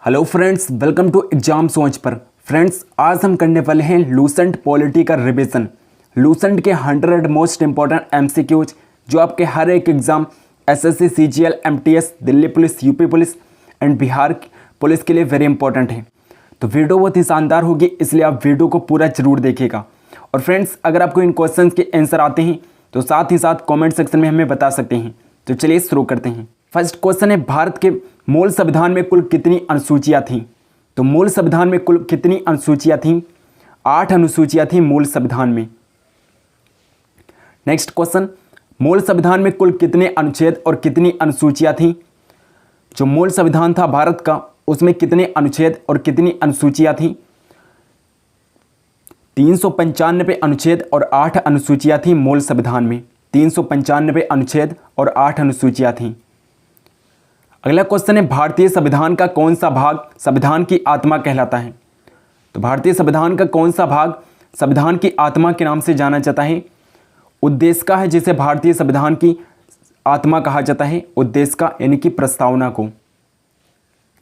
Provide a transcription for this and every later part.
Hello friends, welcome to exam सोच पर। Friends, आज हम करने वाले हैं लूसेंट पॉलिटी का रिवीजन। लूसेंट के 100 मोस्ट इंपॉर्टेंट एमसीक्यूज जो आपके हर एक exam SSC, CGL, MTS, Delhi police, UP police and Bihar police के लिए वेरी इंपॉर्टेंट है। तो वीडियो बहुत ही शानदार होगी, इसलिए आप वीडियो को पूरा जरूर देखिएगा। और फ्रेंड्स, अगर आपको इन क्वेश्चन के आंसर आते हैं तो साथ ही साथ कॉमेंट सेक्शन में हमें बता सकते हैं। तो चलिए शुरू करते हैं। फर्स्ट क्वेश्चन है, भारत के मूल संविधान में कुल कितनी अनुसूचियां थीं? तो मूल संविधान में कुल कितनी अनुसूचियां थीं? 8 अनुसूचियां थीं मूल संविधान में। नेक्स्ट क्वेश्चन, मूल संविधान में कुल कितने अनुच्छेद और कितनी अनुसूचियां थीं? जो मूल संविधान था भारत का, उसमें कितने अनुच्छेद और कितनी अनुसूचियां थीं? 395 अनुच्छेद और 8 अनुसूचियां थीं मूल संविधान में। 395 अनुच्छेद और 8 अनुसूचियां थीं। अगला क्वेश्चन है, भारतीय संविधान का कौन सा भाग संविधान की आत्मा कहलाता है? तो भारतीय संविधान का कौन सा भाग संविधान की आत्मा के नाम से जाना जाता है? उद्देश्य का है जिसे भारतीय संविधान की आत्मा कहा जाता है, उद्देश्य का यानी कि प्रस्तावना को।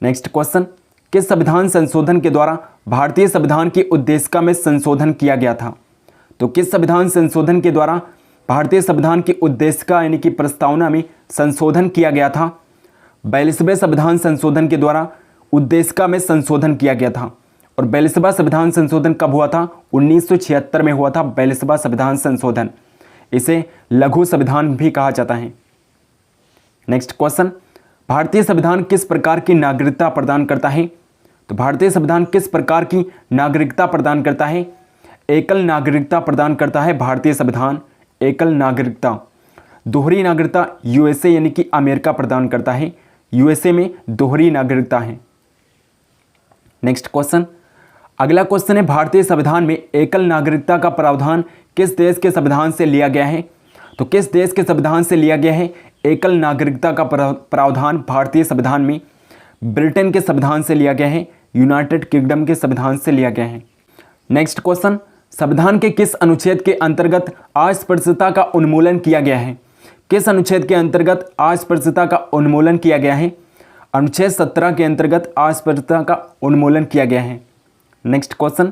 नेक्स्ट क्वेश्चन, किस संविधान संशोधन के द्वारा भारतीय संविधान की उद्देशिका में संशोधन किया गया था? तो किस संविधान संशोधन के द्वारा भारतीय संविधान की उद्देशिका यानी कि प्रस्तावना में संशोधन किया गया था? 42वें संविधान संशोधन के द्वारा उद्देशिका में संशोधन किया गया था। और 42वां संविधान संशोधन कब हुआ था? 1976 में हुआ था 42वां संविधान संशोधन। इसे लघु संविधान भी कहा जाता है। नेक्स्ट क्वेश्चन, भारतीय संविधान किस प्रकार की नागरिकता प्रदान करता है? तो भारतीय संविधान किस प्रकार की नागरिकता प्रदान करता है? एकल नागरिकता प्रदान करता है भारतीय संविधान। एकल नागरिकता। दोहरी नागरिकता यूएसए यानी कि अमेरिका प्रदान करता है। यूएसए में दोहरी नागरिकता है। नेक्स्ट क्वेश्चन, अगला क्वेश्चन है, भारतीय संविधान में एकल नागरिकता का प्रावधान किस देश के संविधान से लिया गया है? तो किस देश के संविधान से लिया गया है एकल नागरिकता का प्रावधान भारतीय संविधान में? ब्रिटेन के संविधान से लिया गया है, यूनाइटेड किंगडम के संविधान से लिया गया है। नेक्स्ट क्वेश्चन, संविधान के किस अनुच्छेद के अंतर्गत अस्पृश्यता का उन्मूलन किया गया है? किस अनुच्छेद के अंतर्गत अस्पृश्यता का उन्मूलन किया गया है? अनुच्छेद 17 के अंतर्गत अस्पृश्यता का उन्मूलन किया गया है। नेक्स्ट क्वेश्चन,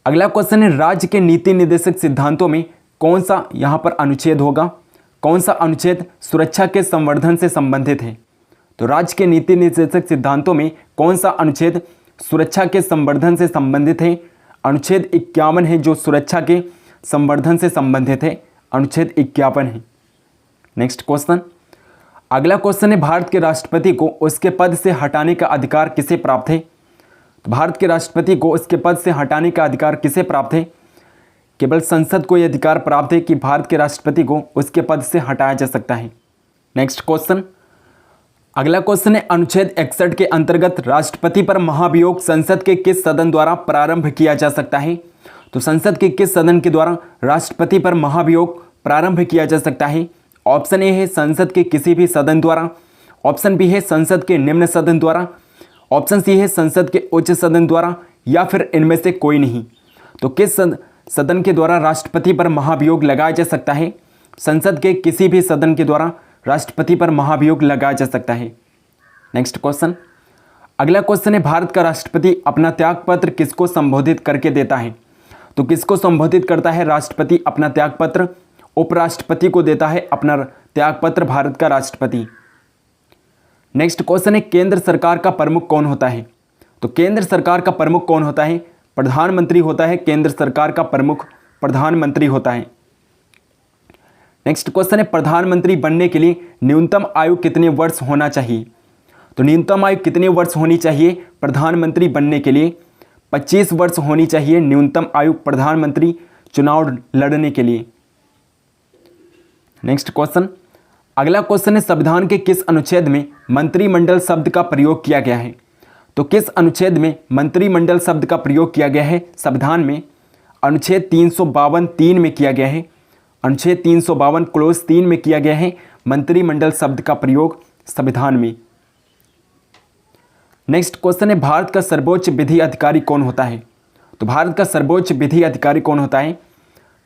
अगला क्वेश्चन है, राज्य के नीति निर्देशक सिद्धांतों में कौन सा यहां पर अनुच्छेद होगा? कौन सा अनुच्छेद सुरक्षा के संवर्धन से संबंधित है? तो राज्य के नीति निर्देशक सिद्धांतों में कौन सा अनुच्छेद सुरक्षा के संवर्धन से संबंधित है? अनुच्छेद 51 है जो सुरक्षा के संवर्धन से संबंधित है। अनुच्छेद 51 है। नेक्स्ट क्वेश्चन, अगला क्वेश्चन है, भारत के राष्ट्रपति को उसके पद से हटाने का अधिकार किसे प्राप्त है? तो भारत के राष्ट्रपति को उसके पद से हटाने का अधिकार किसे प्राप्त है? केवल संसद को यह अधिकार प्राप्त है कि भारत के राष्ट्रपति को उसके पद से हटाया जा सकता है। नेक्स्ट क्वेश्चन, अगला क्वेश्चन है, अनुच्छेद 61 के अंतर्गत राष्ट्रपति पर महाभियोग संसद के किस सदन द्वारा प्रारंभ किया जा सकता है? तो संसद के किस सदन के द्वारा राष्ट्रपति पर महाभियोग प्रारंभ किया जा सकता है? ऑप्शन ए है संसद के किसी भी सदन द्वारा, ऑप्शन बी है संसद के निम्न सदन द्वारा, ऑप्शन सी है संसद के उच्च सदन द्वारा, या फिर इनमें से कोई नहीं। तो किस सदन के द्वारा राष्ट्रपति पर महाभियोग लगाया जा सकता है? संसद के किसी भी सदन के द्वारा राष्ट्रपति पर महाभियोग लगाया जा सकता है। नेक्स्ट क्वेश्चन, अगला क्वेश्चन है, भारत का राष्ट्रपति अपना त्यागपत्र किसको संबोधित करके देता है? तो किसको संबोधित करता है राष्ट्रपति अपना त्यागपत्र? उपराष्ट्रपति को देता है अपना त्यागपत्र भारत का राष्ट्रपति। नेक्स्ट क्वेश्चन है, केंद्र सरकार का प्रमुख कौन होता है? तो केंद्र सरकार का प्रमुख कौन होता है? प्रधानमंत्री होता है। केंद्र सरकार का प्रमुख प्रधानमंत्री होता है। नेक्स्ट क्वेश्चन है, प्रधानमंत्री बनने के लिए न्यूनतम आयु कितने वर्ष होना चाहिए? तो न्यूनतम आयु कितने वर्ष होनी चाहिए प्रधानमंत्री बनने के लिए? 25 वर्ष होनी चाहिए न्यूनतम आयु प्रधानमंत्री चुनाव लड़ने के लिए। नेक्स्ट क्वेश्चन, अगला क्वेश्चन है, संविधान के किस अनुच्छेद में मंत्रिमंडल शब्द का प्रयोग किया गया है? तो किस अनुच्छेद में मंत्रिमंडल शब्द का प्रयोग किया गया है संविधान में? अनुच्छेद 352 3 में किया गया है। अनुच्छेद 352 क्लोज 3 में किया गया है मंत्रिमंडल शब्द का प्रयोग संविधान में। नेक्स्ट क्वेश्चन है, भारत का सर्वोच्च विधि अधिकारी कौन होता है? तो भारत का सर्वोच्च विधि अधिकारी कौन होता है?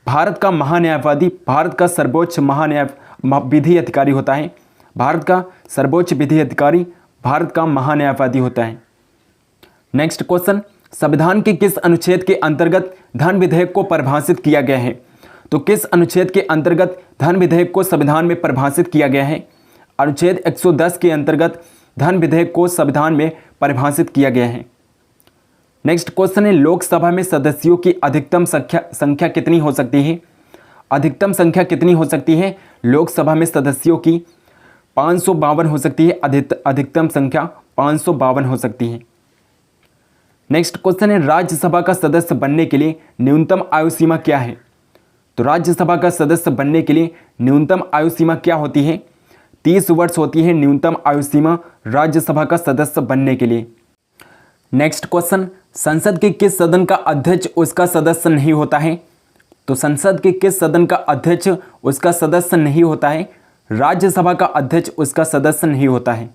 भारत का महान्यायवादी भारत का सर्वोच्च विधि अधिकारी होता है। भारत का सर्वोच्च विधि अधिकारी भारत का महान्यायवादी होता है। नेक्स्ट क्वेश्चन, संविधान के किस अनुच्छेद के अंतर्गत धन विधेयक को परिभाषित किया गया है? तो किस अनुच्छेद के अंतर्गत धन विधेयक को संविधान में परिभाषित किया गया है? अनुच्छेद 110 के अंतर्गत धन विधेयक को संविधान में परिभाषित किया गया है। नेक्स्ट क्वेश्चन है, लोकसभा में सदस्यों की अधिकतम संख्या कितनी हो सकती है? अधिकतम संख्या कितनी हो सकती है? लोकसभा में सदस्यों की 552 हो सकती है। अधिकतम संख्या 552 हो सकती है। नेक्स्ट क्वेश्चन है, राज्यसभा का सदस्य बनने के लिए न्यूनतम आयु सीमा क्या है? तो राज्यसभा का सदस्य बनने के लिए न्यूनतम आयु सीमा क्या होती है? 30 वर्ष होती है न्यूनतम आयु सीमा राज्यसभा का सदस्य बनने के लिए। नेक्स्ट क्वेश्चन, संसद के किस सदन का अध्यक्ष उसका सदस्य नहीं होता है? तो संसद के किस सदन का अध्यक्ष उसका सदस्य नहीं होता है? राज्यसभा का अध्यक्ष उसका सदस्य नहीं होता है।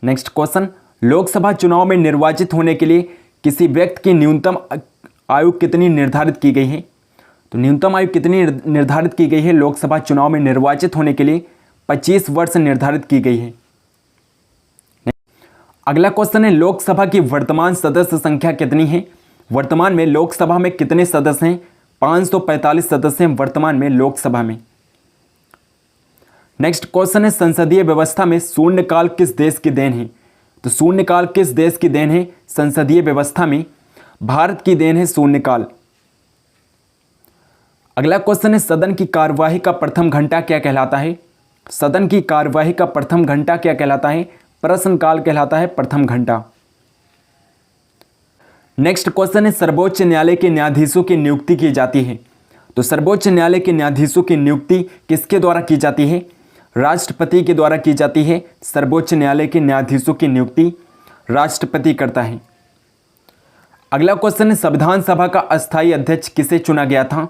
नेक्स्ट क्वेश्चन, लोकसभा चुनाव में निर्वाचित होने के लिए किसी व्यक्ति की न्यूनतम आयु कितनी निर्धारित की गई है? तो न्यूनतम आयु कितनी निर्धारित की गई है? लोकसभा चुनाव में निर्वाचित होने के लिए 25 वर्ष निर्धारित की गई है। अगला क्वेश्चन है, लोकसभा की वर्तमान सदस्य संख्या कितनी है? वर्तमान में लोकसभा में कितने सदस्य हैं? 545 सदस्य हैं वर्तमान में लोकसभा में। नेक्स्ट क्वेश्चन है, संसदीय व्यवस्था में शून्यकाल किस देश की देन है? तो शून्यकाल किस देश की देन है? संसदीय व्यवस्था में भारत की देन है शून्यकाल। अगला क्वेश्चन है, सदन की कार्यवाही का प्रथम घंटा क्या कहलाता है? सदन की कार्यवाही का प्रथम घंटा क्या कहलाता है? प्रश्नकाल कहलाता है प्रथम घंटा। नेक्स्ट क्वेश्चन है, सर्वोच्च न्यायालय के न्यायाधीशों की नियुक्ति की जाती है। तो सर्वोच्च न्यायालय के न्यायाधीशों की नियुक्ति किसके द्वारा की जाती है? राष्ट्रपति के द्वारा की जाती है। सर्वोच्च न्यायालय के न्यायाधीशों की नियुक्ति राष्ट्रपति करता है। अगला क्वेश्चन है, संविधान सभा का अस्थायी अध्यक्ष किसे चुना गया था?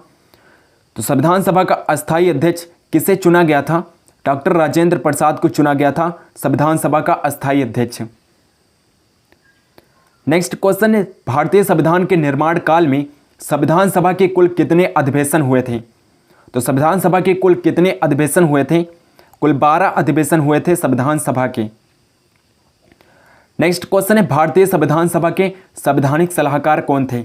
तो संविधान सभा का अस्थायी अध्यक्ष किसे चुना गया था? डॉक्टर राजेंद्र प्रसाद को चुना गया था संविधान सभा का अस्थायी अध्यक्ष। नेक्स्ट क्वेश्चन है, भारतीय संविधान के निर्माण काल में संविधान सभा के कुल कितने अधिवेशन हुए थे? तो संविधान सभा के कुल कितने अधिवेशन हुए थे? कुल 12 अधिवेशन हुए थे संविधान सभा के। नेक्स्ट क्वेश्चन है, भारतीय संविधान सभा के संवैधानिक सलाहकार कौन थे?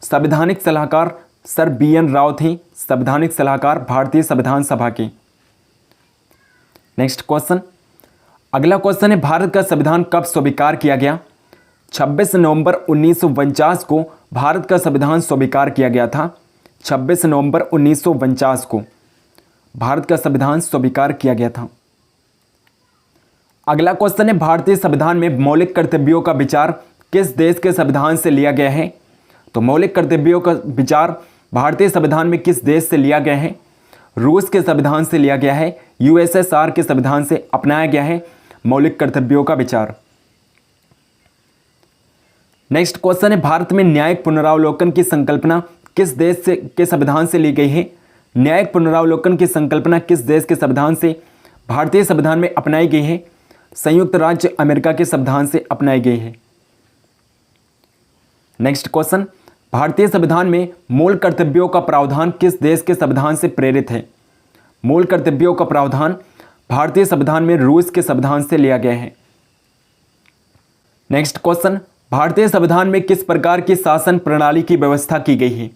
संवैधानिक सलाहकार सर BN राव थे संवैधानिक सलाहकार भारतीय संविधान सभा के। नेक्स्ट क्वेश्चन, अगला क्वेश्चन है, भारत का संविधान कब स्वीकार किया गया? 26 नवंबर 1949 को भारत का संविधान स्वीकार किया गया था। 26 नवंबर 1949 को भारत का संविधान स्वीकार किया गया था। अगला क्वेश्चन है, भारतीय संविधान में मौलिक कर्तव्यों का विचार किस देश के संविधान से लिया गया है? तो मौलिक कर्तव्यों का विचार भारतीय संविधान में किस देश से लिया गया है? रूस के संविधान से लिया गया है। USSR के संविधान से अपनाया गया है मौलिक कर्तव्यों का विचार। नेक्स्ट क्वेश्चन है, भारत में न्यायिक पुनरावलोकन की संकल्पना किस देश से के संविधान से ली गई है? न्यायिक पुनरावलोकन की संकल्पना किस देश के संविधान से भारतीय संविधान में अपनाई गई है? संयुक्त राज्य अमेरिका के संविधान से अपनाई गई है। नेक्स्ट क्वेश्चन, भारतीय संविधान में मूल कर्तव्यों का प्रावधान किस देश के संविधान से प्रेरित है? मूल कर्तव्यों का प्रावधान भारतीय संविधान में रूस के संविधान से लिया गया है। नेक्स्ट क्वेश्चन, भारतीय संविधान में किस प्रकार की शासन प्रणाली की व्यवस्था की गई है?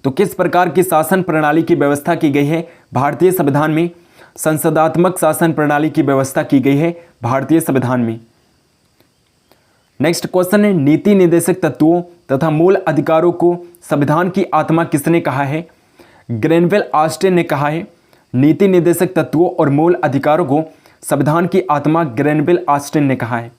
तो किस प्रकार की शासन प्रणाली की व्यवस्था की गई है? भारतीय संविधान में संसदात्मक शासन प्रणाली की व्यवस्था की गई है भारतीय संविधान में। नेक्स्ट क्वेश्चन है, नीति निर्देशक तत्वों तथा मूल अधिकारों को संविधान की आत्मा किसने कहा है? ग्रेनवेल ऑस्टिन ने कहा है। नीति निर्देशक तत्वों और मूल अधिकारों को संविधान की आत्मा ग्रेनवेल ऑस्टिन ने कहा है।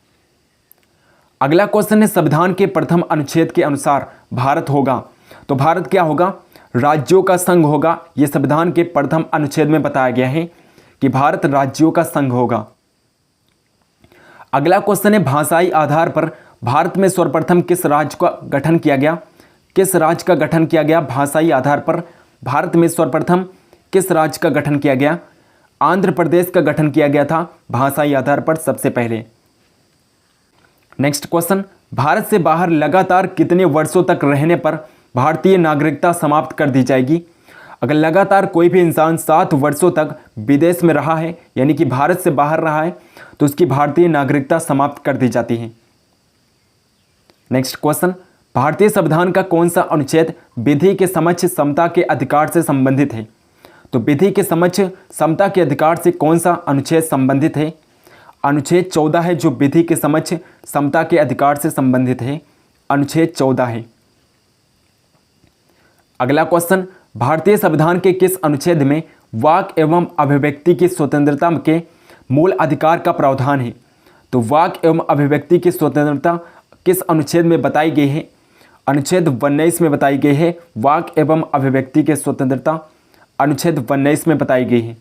अगला क्वेश्चन है, संविधान के प्रथम अनुच्छेद के अनुसार भारत होगा। तो भारत क्या होगा? राज्यों का संघ होगा। यह संविधान के प्रथम अनुच्छेद में बताया गया है कि भारत राज्यों का संघ होगा। अगला क्वेश्चन है, भाषाई आधार पर भारत में सर्वप्रथम किस राज्य का गठन किया गया? किस राज्य का गठन किया गया? भाषाई आधार पर भारत में सर्वप्रथम किस राज्य का गठन किया गया? आंध्र प्रदेश का गठन किया गया था भाषाई आधार पर सबसे पहले। नेक्स्ट क्वेश्चन, भारत से बाहर लगातार कितने वर्षों तक रहने पर भारतीय नागरिकता समाप्त कर दी जाएगी? अगर लगातार कोई भी इंसान 7 वर्षों तक विदेश में रहा है यानी कि भारत से बाहर रहा है तो उसकी भारतीय नागरिकता समाप्त कर दी जाती है। नेक्स्ट क्वेश्चन, भारतीय संविधान का कौन सा अनुच्छेद विधि के समक्ष समता के अधिकार से संबंधित है? तो विधि के समक्ष समता के अधिकार से कौन सा अनुच्छेद संबंधित है? अनुच्छेद 14 है जो विधि के समक्ष समता के अधिकार से संबंधित है, अनुच्छेद 14 है। अगला क्वेश्चन, भारतीय संविधान के किस अनुच्छेद में वाक एवं अभिव्यक्ति की स्वतंत्रता के मूल अधिकार का प्रावधान है? तो वाक एवं अभिव्यक्ति की स्वतंत्रता किस अनुच्छेद में बताई गई है? अनुच्छेद 19 में बताई गई है। वाक एवं अभिव्यक्ति की स्वतंत्रता अनुच्छेद 19 में बताई गई है।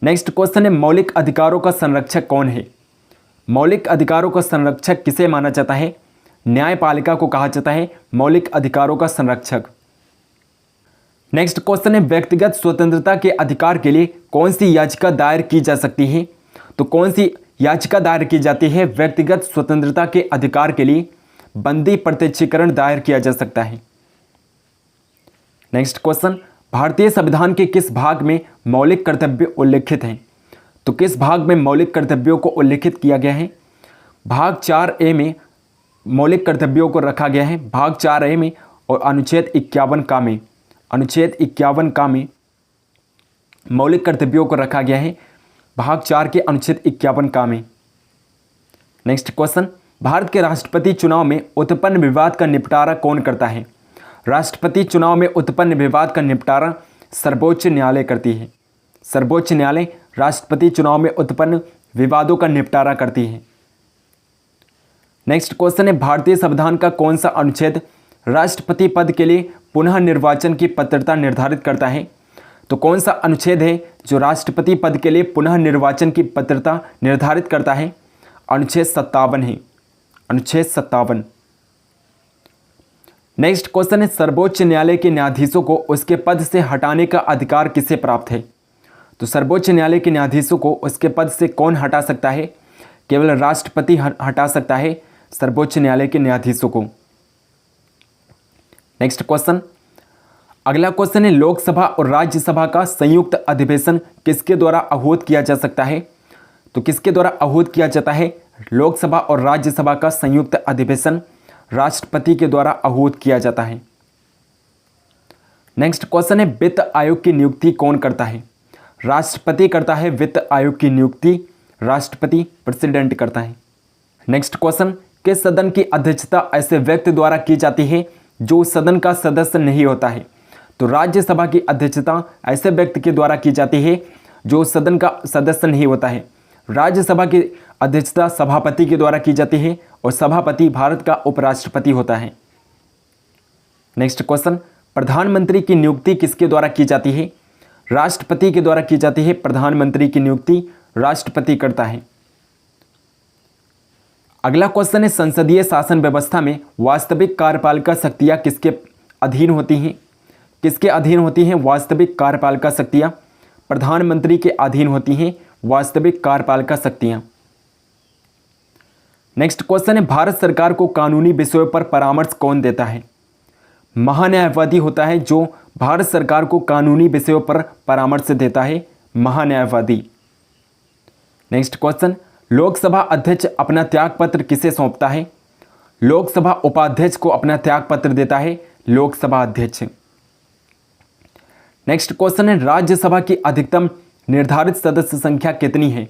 नेक्स्ट क्वेश्चन है, मौलिक अधिकारों का संरक्षक कौन है? मौलिक अधिकारों का संरक्षक किसे माना जाता है? न्यायपालिका को कहा जाता है मौलिक अधिकारों का संरक्षक। नेक्स्ट क्वेश्चन है, व्यक्तिगत स्वतंत्रता के अधिकार के लिए कौन सी याचिका दायर की जा सकती है? तो कौन सी याचिका दायर की जाती है? व्यक्तिगत स्वतंत्रता के अधिकार के लिए बंदी प्रत्यक्षीकरण दायर किया जा सकता है। नेक्स्ट क्वेश्चन, भारतीय संविधान के किस भाग में मौलिक कर्तव्य उल्लिखित हैं? तो किस भाग में मौलिक कर्तव्यों को उल्लिखित किया गया है? भाग 4A में मौलिक कर्तव्यों को रखा गया है, भाग 4A में, और अनुच्छेद 51 का में, अनुच्छेद 51 का में मौलिक कर्तव्यों को रखा गया है, भाग 4 के अनुच्छेद 51 का में। नेक्स्ट क्वेश्चन, भारत के राष्ट्रपति चुनाव में उत्पन्न विवाद का निपटारा कौन करता है? राष्ट्रपति चुनाव में उत्पन्न विवाद का निपटारा सर्वोच्च न्यायालय करती है। सर्वोच्च न्यायालय राष्ट्रपति चुनाव में उत्पन्न विवादों का निपटारा करती है। नेक्स्ट क्वेश्चन है, भारतीय संविधान का कौन सा अनुच्छेद राष्ट्रपति पद के लिए पुनः निर्वाचन की पात्रता निर्धारित करता है? तो कौन सा अनुच्छेद है जो राष्ट्रपति पद के लिए पुनः निर्वाचन की पात्रता निर्धारित करता है? अनुच्छेद 57 है, अनुच्छेद 57। नेक्स्ट क्वेश्चन है, सर्वोच्च न्यायालय के न्यायाधीशों को उसके पद से हटाने का अधिकार किसे प्राप्त है? तो सर्वोच्च न्यायालय के न्यायाधीशों को उसके पद से कौन हटा सकता है? केवल राष्ट्रपति हटा सकता है सर्वोच्च न्यायालय के न्यायाधीशों को। नेक्स्ट क्वेश्चन, अगला क्वेश्चन है, लोकसभा और राज्यसभा का संयुक्त अधिवेशन किसके द्वारा आहूत किया जा सकता है? तो किसके द्वारा आहूत किया जाता है? लोकसभा और राज्यसभा का संयुक्त अधिवेशन राष्ट्रपति के द्वारा आहूत किया जाता है। नेक्स्ट क्वेश्चन है, वित्त आयोग की नियुक्ति कौन करता है? राष्ट्रपति करता है वित्त आयोग की नियुक्ति, राष्ट्रपति प्रेसिडेंट करता है। नेक्स्ट क्वेश्चन, किस सदन की अध्यक्षता ऐसे व्यक्ति द्वारा की जाती है जो सदन का सदस्य नहीं होता है? तो राज्यसभा की अध्यक्षता ऐसे व्यक्ति के द्वारा की जाती है जो सदन का सदस्य नहीं होता है। राज्यसभा की अध्यक्षता सभापति के द्वारा की जाती है और सभापति भारत का उपराष्ट्रपति होता है। नेक्स्ट क्वेश्चन, प्रधानमंत्री की नियुक्ति किसके द्वारा की जाती है? राष्ट्रपति के द्वारा की जाती है। प्रधानमंत्री की नियुक्ति राष्ट्रपति करता है। अगला क्वेश्चन है, संसदीय शासन व्यवस्था में वास्तविक कार्यपालिका शक्तियां किसके अधीन होती हैं? किसके अधीन होती हैं वास्तविक कार्यपालिका शक्तियां? प्रधानमंत्री के अधीन होती हैं वास्तविक कार्यपालिका शक्तियां। नेक्स्ट क्वेश्चन है, भारत सरकार को कानूनी विषयों पर परामर्श कौन देता है? महान्यायवादी होता है जो भारत सरकार को कानूनी विषयों पर परामर्श देता है, महान्यायवादी। नेक्स्ट क्वेश्चन, लोकसभा अध्यक्ष अपना त्यागपत्र किसे सौंपता है? लोकसभा उपाध्यक्ष को अपना त्यागपत्र देता है लोकसभा अध्यक्ष। नेक्स्ट क्वेश्चन है, राज्यसभा की अधिकतम निर्धारित सदस्य संख्या कितनी है?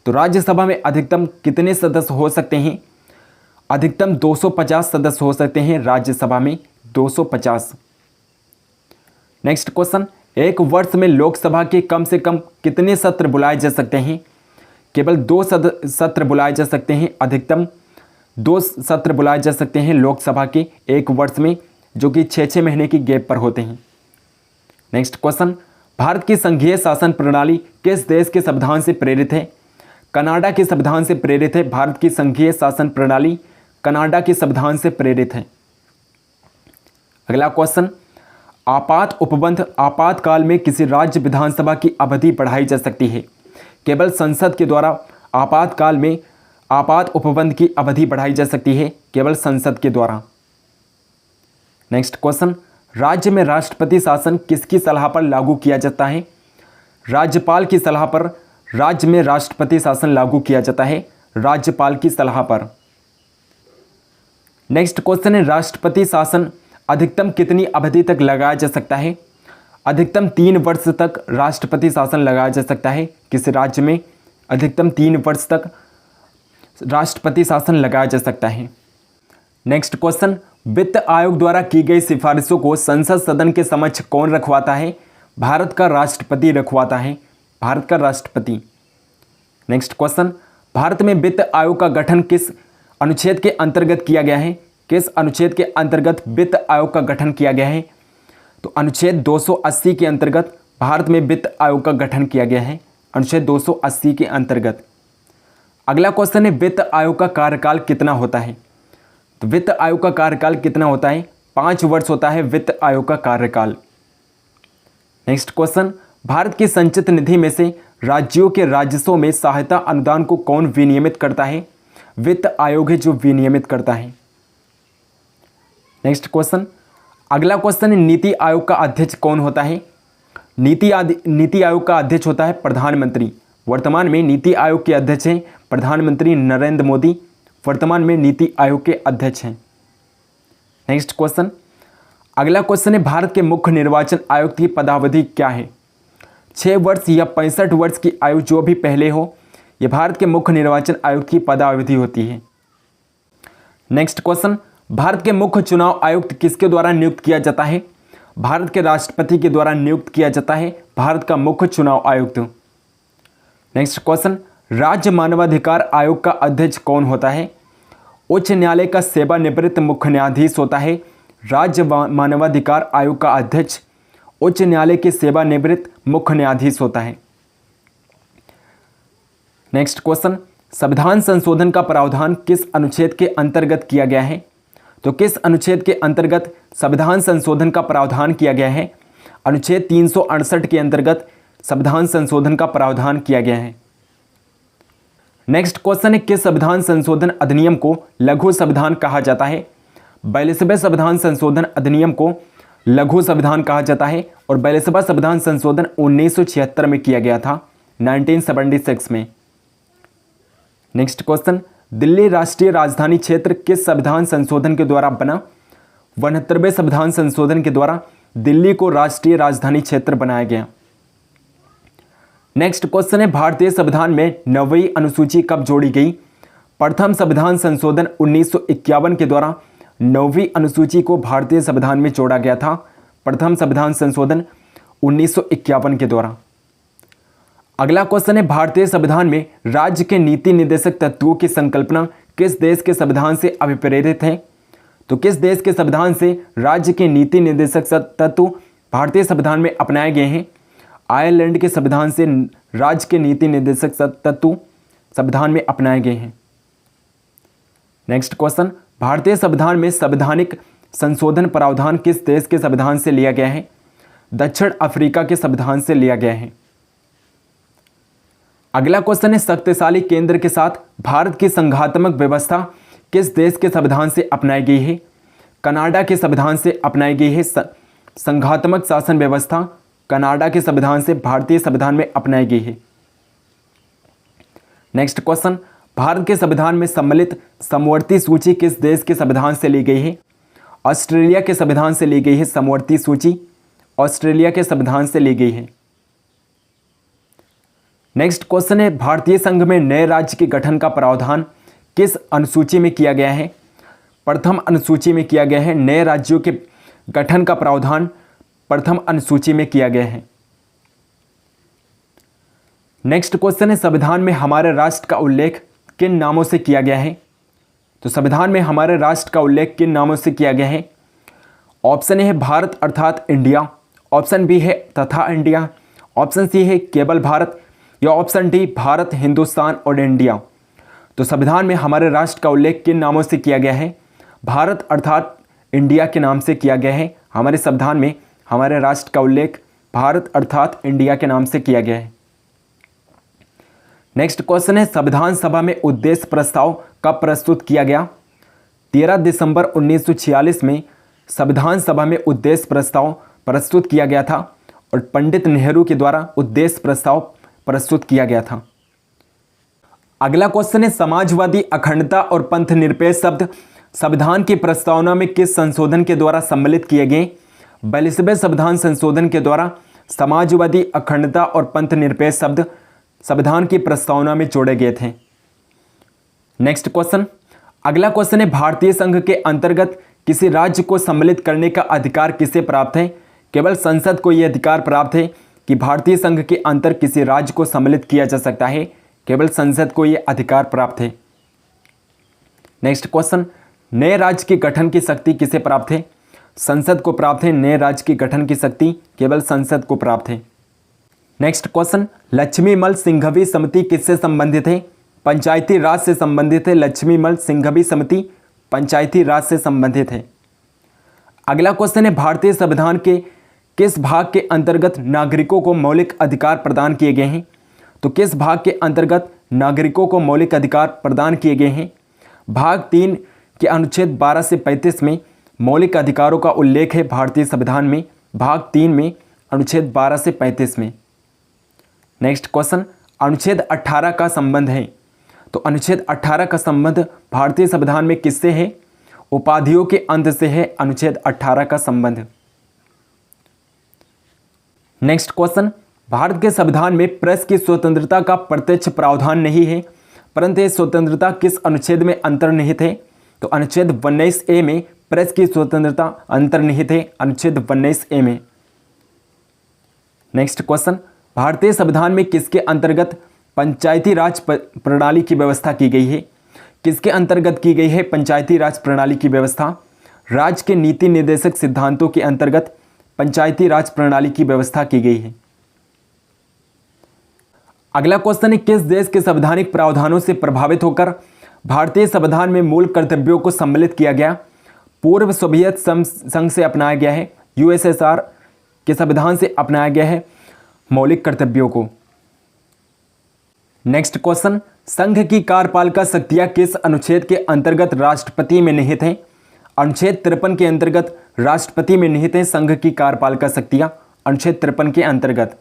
तो राज्यसभा में अधिकतम कितने सदस्य हो सकते हैं? अधिकतम 250 सदस्य हो सकते हैं राज्यसभा में, 250। नेक्स्ट क्वेश्चन, एक वर्ष में लोकसभा के कम से कम कितने सत्र बुलाए जा सकते हैं? केवल 2 सत्र बुलाए जा सकते हैं। अधिकतम 2 सत्र बुलाए जा सकते हैं लोकसभा के एक वर्ष में, जो कि 6-6 महीने की गैप पर होते हैं। नेक्स्ट क्वेश्चन, भारत की संघीय शासन प्रणाली किस देश के संविधान से प्रेरित है? कनाडा के संविधान से प्रेरित है। भारत की संघीय शासन प्रणाली कनाडा के संविधान से प्रेरित है। अगला क्वेश्चन, आपात उपबंध आपातकाल में किसी राज्य विधानसभा की अवधि बढ़ाई जा सकती है। केवल संसद के द्वारा आपातकाल में आपात उपबंध की अवधि बढ़ाई जा सकती है, केवल संसद के द्वारा। नेक्स्ट क्वेश्चन, राज्य में राष्ट्रपति शासन किसकी सलाह पर लागू किया जाता है? राज्यपाल की सलाह पर राज्य में राष्ट्रपति शासन लागू किया जाता है, राज्यपाल की सलाह पर। नेक्स्ट क्वेश्चन है, राष्ट्रपति शासन अधिकतम कितनी अवधि तक लगाया जा सकता है? अधिकतम 3 वर्ष तक राष्ट्रपति शासन लगाया जा सकता है। किस राज्य में अधिकतम 3 वर्ष तक राष्ट्रपति शासन लगाया जा सकता है? नेक्स्ट क्वेश्चन, वित्त आयोग द्वारा की गई सिफारिशों को संसद सदन के समक्ष कौन रखवाता है? भारत का राष्ट्रपति रखवाता है, भारत का राष्ट्रपति। नेक्स्ट क्वेश्चन, भारत में वित्त आयोग का गठन किस अनुच्छेद के अंतर्गत किया गया है? किस अनुच्छेद के अंतर्गत वित्त आयोग का गठन किया गया है? तो अनुच्छेद 280 के अंतर्गत भारत में वित्त आयोग का गठन किया गया है, अनुच्छेद 280 के अंतर्गत। अगला क्वेश्चन है, वित्त आयोग का कार्यकाल कितना होता है? तो वित्त आयोग का कार्यकाल कितना होता है? 5 वर्ष होता है वित्त आयोग का कार्यकाल। नेक्स्ट क्वेश्चन, भारत की संचित निधि में से राज्यों के राजस्व में सहायता अनुदान को कौन विनियमित करता है? वित्त आयोग है जो विनियमित करता है। नेक्स्ट क्वेश्चन, अगला क्वेश्चन है, नीति आयोग का अध्यक्ष कौन होता है? नीति आयोग का अध्यक्ष होता है प्रधानमंत्री। वर्तमान में नीति आयोग के अध्यक्ष हैं प्रधानमंत्री नरेंद्र मोदी, वर्तमान में नीति आयोग के अध्यक्ष हैं। नेक्स्ट क्वेश्चन, अगला क्वेश्चन है, भारत के मुख्य निर्वाचन आयुक्त की पदावधि क्या है? 6 वर्ष या 65 वर्ष की आयु जो भी पहले हो, यह भारत के मुख्य निर्वाचन आयुक्त की पदावधि होती है। नेक्स्ट क्वेश्चन, भारत के मुख्य चुनाव आयुक्त किसके द्वारा नियुक्त किया जाता है? भारत के राष्ट्रपति के द्वारा नियुक्त किया जाता है भारत का मुख्य चुनाव आयुक्त। नेक्स्ट क्वेश्चन, राज्य मानवाधिकार आयोग का अध्यक्ष कौन होता है? उच्च न्यायालय का सेवानिवृत्त मुख्य न्यायाधीश होता है राज्य मानवाधिकार आयोग का अध्यक्ष, उच्च न्यायालय के सेवानिवृत्त मुख्य न्यायाधीश होता है। नेक्स्ट क्वेश्चन, संविधान संशोधन का प्रावधान किस अनुच्छेद के अंतर्गत किया गया है? तो किस अनुच्छेद के अंतर्गत संविधान संशोधन का प्रावधान किया गया है? अनुच्छेद 368 के अंतर्गत संविधान संशोधन का प्रावधान किया गया है। नेक्स्ट क्वेश्चन है, किस संविधान संशोधन अधिनियम को लघु संविधान कहा जाता है? 42वें संविधान संशोधन अधिनियम को लघु संविधान कहा जाता है और 42वां संविधान संशोधन 1976 में किया गया था, 1976 में। नेक्स्ट क्वेश्चन, दिल्ली राष्ट्रीय राजधानी क्षेत्र किस संविधान संशोधन के द्वारा बना? 69वें संविधान संशोधन के द्वारा दिल्ली को राष्ट्रीय राजधानी क्षेत्र बनाया गया। नेक्स्ट क्वेश्चन है, भारतीय संविधान में 9वीं अनुसूची कब जोड़ी गई? प्रथम संविधान संशोधन 1951 के द्वारा 9वीं अनुसूची को भारतीय संविधान में जोड़ा गया था, प्रथम संविधान संशोधन 1951 के द्वारा। अगला क्वेश्चन है, भारतीय संविधान में राज्य के नीति निर्देशक तत्वों की संकल्पना किस देश के संविधान से अभिप्रेरित है? तो किस देश के संविधान से राज्य के नीति निर्देशक तत्व भारतीय संविधान में अपनाए गए हैं? आयरलैंड के संविधान से राज्य के नीति निर्देशक तत्व संविधान में अपनाए गए हैं। नेक्स्ट क्वेश्चन, भारतीय संविधान में संवैधानिक संशोधन प्रावधान किस देश के संविधान से लिया गया है? दक्षिण अफ्रीका के संविधान से लिया गया है। अगला क्वेश्चन है, शक्तिशाली केंद्र के साथ भारत की संघात्मक व्यवस्था किस देश के संविधान से अपनाई गई है? कनाडा के संविधान से अपनाई गई है। संघात्मक शासन व्यवस्था कनाडा के संविधान से भारतीय संविधान में अपनाई गई है। नेक्स्ट क्वेश्चन, भारत के संविधान में सम्मिलित समवर्ती सूची किस देश के संविधान से ली गई है? ऑस्ट्रेलिया के संविधान से ली गई है। समवर्ती सूची ऑस्ट्रेलिया के संविधान से ली गई है। नेक्स्ट क्वेश्चन है, भारतीय संघ में नए राज्य के गठन का प्रावधान किस अनुसूची में किया गया है? प्रथम अनुसूची में किया गया है। नए राज्यों के गठन का प्रावधान प्रथम अनुसूची में किया गया है। नेक्स्ट क्वेश्चन है, संविधान में हमारे राष्ट्र का उल्लेख किन नामों से किया गया है? तो संविधान में हमारे राष्ट्र का उल्लेख किन नामों से किया गया है? ऑप्शन ए है भारत अर्थात इंडिया, ऑप्शन बी है तथा इंडिया, ऑप्शन सी है केवल भारत, या ऑप्शन डी भारत, हिंदुस्तान और इंडिया। तो संविधान में हमारे राष्ट्र का उल्लेख किन नामों से किया गया है? भारत अर्थात इंडिया के नाम से किया गया है। हमारे संविधान में हमारे राष्ट्र का उल्लेख भारत अर्थात इंडिया के नाम से किया गया है। नेक्स्ट क्वेश्चन है, संविधान सभा में उद्देश्य प्रस्ताव कब प्रस्तुत किया गया? 13 दिसंबर 1946 में संविधान सभा में उद्देश्य प्रस्ताव प्रस्तुत किया गया था और पंडित नेहरू के द्वारा उद्देश्य प्रस्ताव प्रस्तुत किया गया था। अगला क्वेश्चन है समाजवादी, अखंडता और पंथ निरपेक्ष शब्द संविधान की प्रस्तावना में किस संशोधन के द्वारा सम्मिलित किए गए? 42वें संविधान संशोधन के द्वारा समाजवादी, अखंडता और पंथ निरपेक्ष शब्द संविधान की प्रस्तावना में जोड़े गए थे। नेक्स्ट क्वेश्चन, अगला क्वेश्चन है भारतीय संघ के अंतर्गत किसी राज्य को सम्मिलित करने का अधिकार किसे प्राप्त है? केवल संसद को यह अधिकार प्राप्त है कि भारतीय संघ के अंतर किसी राज्य को सम्मिलित किया जा सकता है। केवल संसद को यह अधिकार प्राप्त है। नेक्स्ट क्वेश्चन, नए राज्य के गठन की शक्ति किसे प्राप्त है? संसद को प्राप्त है। नए राज्य की गठन की शक्ति केवल संसद को प्राप्त है। नेक्स्ट क्वेश्चन, लक्ष्मीमल सिंघवी समिति किससे संबंधित है? पंचायती राज से संबंधित है। लक्ष्मीमल सिंघवी समिति पंचायती राज से संबंधित है। अगला क्वेश्चन है भारतीय संविधान के किस भाग के अंतर्गत नागरिकों को मौलिक अधिकार प्रदान किए गए हैं? तो किस भाग के अंतर्गत नागरिकों को मौलिक अधिकार प्रदान किए गए हैं? भाग 3 के अनुच्छेद 12 से 35 में मौलिक अधिकारों का उल्लेख है भारतीय संविधान में, भाग 3 में अनुच्छेद 12 से 35 में। नेक्स्ट क्वेश्चन, अनुच्छेद 18 का संबंध है। तो अनुच्छेद 18 का संबंध भारतीय संविधान में किससे है? उपाधियों के अंत से है अनुच्छेद 18 का संबंध। नेक्स्ट क्वेश्चन, भारत के संविधान में प्रेस की स्वतंत्रता का प्रत्यक्ष प्रावधान नहीं है, परंतु यह स्वतंत्रता किस अनुच्छेद में अंतर्निहित है? तो अनुच्छेद 19A में प्रेस की स्वतंत्रता अंतर्निहित है, अनुच्छेद 19A में। नेक्स्ट क्वेश्चन, भारतीय संविधान में किसके अंतर्गत पंचायती राज प्रणाली की व्यवस्था की गई है? किसके अंतर्गत की गई है पंचायती राज प्रणाली की व्यवस्था? राज्य के नीति निर्देशक सिद्धांतों के अंतर्गत पंचायती राज प्रणाली की व्यवस्था की गई है। अगला क्वेश्चन है किस देश के संवैधानिक प्रावधानों से प्रभावित होकर भारतीय संविधान में मूल कर्तव्यों को सम्मिलित किया गया? पूर्व सोवियत संघ से अपनाया गया है, यूएसएसआर के संविधान से अपनाया गया है मौलिक कर्तव्यों को। नेक्स्ट क्वेश्चन, संघ की कार्यपालिका शक्तियां किस अनुच्छेद के अंतर्गत राष्ट्रपति में निहित हैं? अनुच्छेद 53 के अंतर्गत राष्ट्रपति में निहित हैं संघ की कार्यपालिका शक्तियां, अनुच्छेद 53 के अंतर्गत।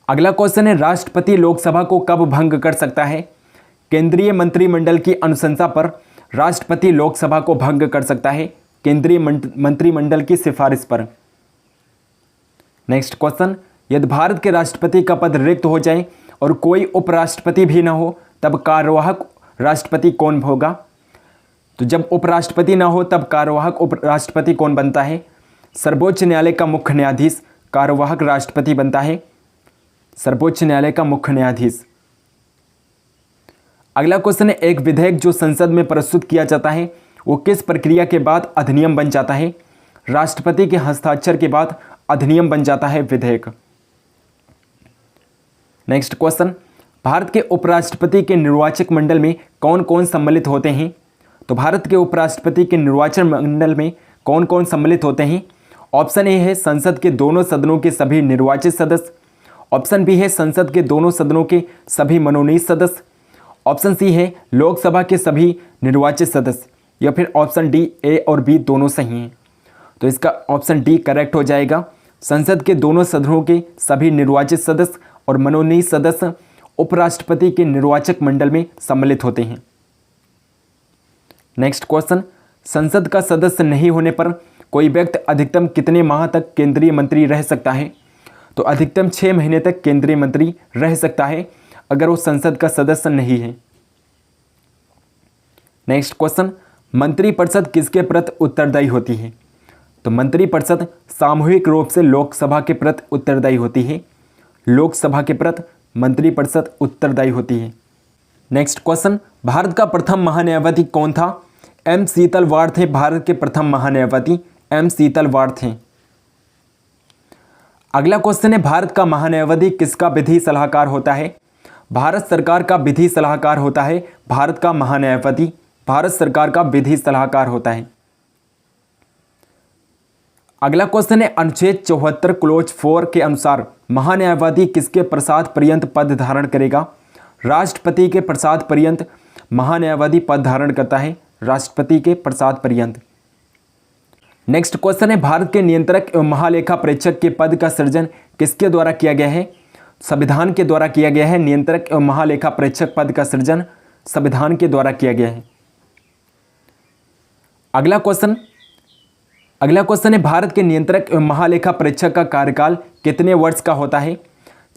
अगला क्वेश्चन है राष्ट्रपति लोकसभा को कब भंग कर सकता है? केंद्रीय मंत्रिमंडल की अनुशंसा पर राष्ट्रपति लोकसभा को भंग कर सकता है, केंद्रीय मंत्रिमंडल की सिफारिश पर। नेक्स्ट क्वेश्चन, यदि भारत के राष्ट्रपति का पद रिक्त हो जाए और कोई उपराष्ट्रपति भी न हो तब कार्यवाहक राष्ट्रपति कौन होगा? तो जब उपराष्ट्रपति न हो तब कार्यवाहक उपराष्ट्रपति कौन बनता है? सर्वोच्च न्यायालय का मुख्य न्यायाधीश कार्यवाहक राष्ट्रपति बनता है, सर्वोच्च न्यायालय का मुख्य न्यायाधीश। अगला क्वेश्चन है एक विधेयक जो संसद में प्रस्तुत किया जाता है वो किस प्रक्रिया के बाद अधिनियम बन जाता है? राष्ट्रपति के हस्ताक्षर के बाद अधिनियम बन जाता है विधेयक। नेक्स्ट क्वेश्चन, भारत के उपराष्ट्रपति के निर्वाचक मंडल में कौन कौन सम्मिलित होते हैं? तो भारत के उपराष्ट्रपति के निर्वाचन मंडल में कौन कौन सम्मिलित होते हैं? ऑप्शन ए है संसद के दोनों सदनों के सभी निर्वाचित सदस्य, ऑप्शन बी है संसद के दोनों सदनों के सभी मनोनीत सदस्य, ऑप्शन सी है लोकसभा के सभी निर्वाचित सदस्य, या फिर ऑप्शन डी ए और बी दोनों सही हैं। तो इसका ऑप्शन डी करेक्ट हो जाएगा। संसद के दोनों सदनों के सभी निर्वाचित सदस्य और मनोनीत सदस्य उपराष्ट्रपति के निर्वाचक मंडल में सम्मिलित होते हैं। नेक्स्ट क्वेश्चन, संसद का सदस्य नहीं होने पर कोई व्यक्ति अधिकतम कितने माह तक केंद्रीय मंत्री रह सकता है? तो अधिकतम 6 महीने तक केंद्रीय मंत्री रह सकता है अगर वो संसद का सदस्य नहीं है। नेक्स्ट क्वेश्चन, मंत्रिपरिषद किसके प्रति उत्तरदायी होती है? तो मंत्रिपरिषद सामूहिक रूप से लोकसभा के प्रति उत्तरदायी होती है, लोकसभा के प्रति मंत्रिपरिषद उत्तरदायी होती है। नेक्स्ट क्वेश्चन, भारत का प्रथम महान्यायवादी कौन था? एम शीतल वार्ड थे भारत के प्रथम महान्यायवादी, एम शीतल वार्ड थे। अगला क्वेश्चन है भारत का महान्यायवादी किसका विधि सलाहकार होता है? भारत सरकार का विधि सलाहकार होता है भारत का महान्यायवादी, भारत सरकार का विधि सलाहकार होता है। अगला क्वेश्चन है अनुच्छेद 74 क्लोज 4 के अनुसार महान्यायवादी किसके प्रसाद पर्यंत पद धारण करेगा? राष्ट्रपति के प्रसाद पर्यंत महान्यायवादी पद धारण करता है, राष्ट्रपति के प्रसाद पर्यंत। नेक्स्ट क्वेश्चन है, भारत के नियंत्रक एवं महालेखा परीक्षक के पद का सृजन किसके द्वारा किया गया है? संविधान के द्वारा किया गया है। नियंत्रक एवं महालेखा परीक्षक पद का सृजन संविधान के द्वारा किया गया है। अगला क्वेश्चन है, भारत के नियंत्रक एवं महालेखा परीक्षक का कार्यकाल कितने वर्ष का होता है?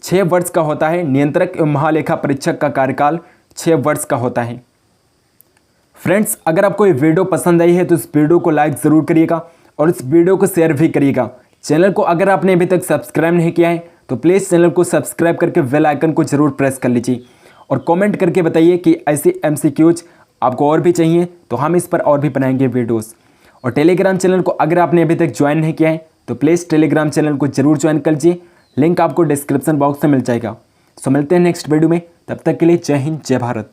6 वर्ष का होता है। नियंत्रक एवं महालेखा परीक्षक का कार्यकाल 6 वर्ष का होता है। फ्रेंड्स, अगर आपको ये वीडियो पसंद आई है तो इस वीडियो को लाइक ज़रूर करिएगा और इस वीडियो को शेयर भी करिएगा। चैनल को अगर आपने अभी तक सब्सक्राइब नहीं किया है तो प्लीज़ चैनल को सब्सक्राइब करके बेल आइकन को जरूर प्रेस कर लीजिए और कमेंट करके बताइए कि ऐसे MCQs आपको और भी चाहिए तो हम इस पर और भी बनाएंगे वीडियोस। और टेलीग्राम चैनल को अगर आपने अभी तक ज्वाइन नहीं किया है तो प्लीज़ टेलीग्राम चैनल को जरूर ज्वाइन कर लीजिए, लिंक आपको डिस्क्रिप्शन बॉक्स में मिल जाएगा। सो मिलते हैं नेक्स्ट वीडियो में, तब तक के लिए जय हिंद जय भारत।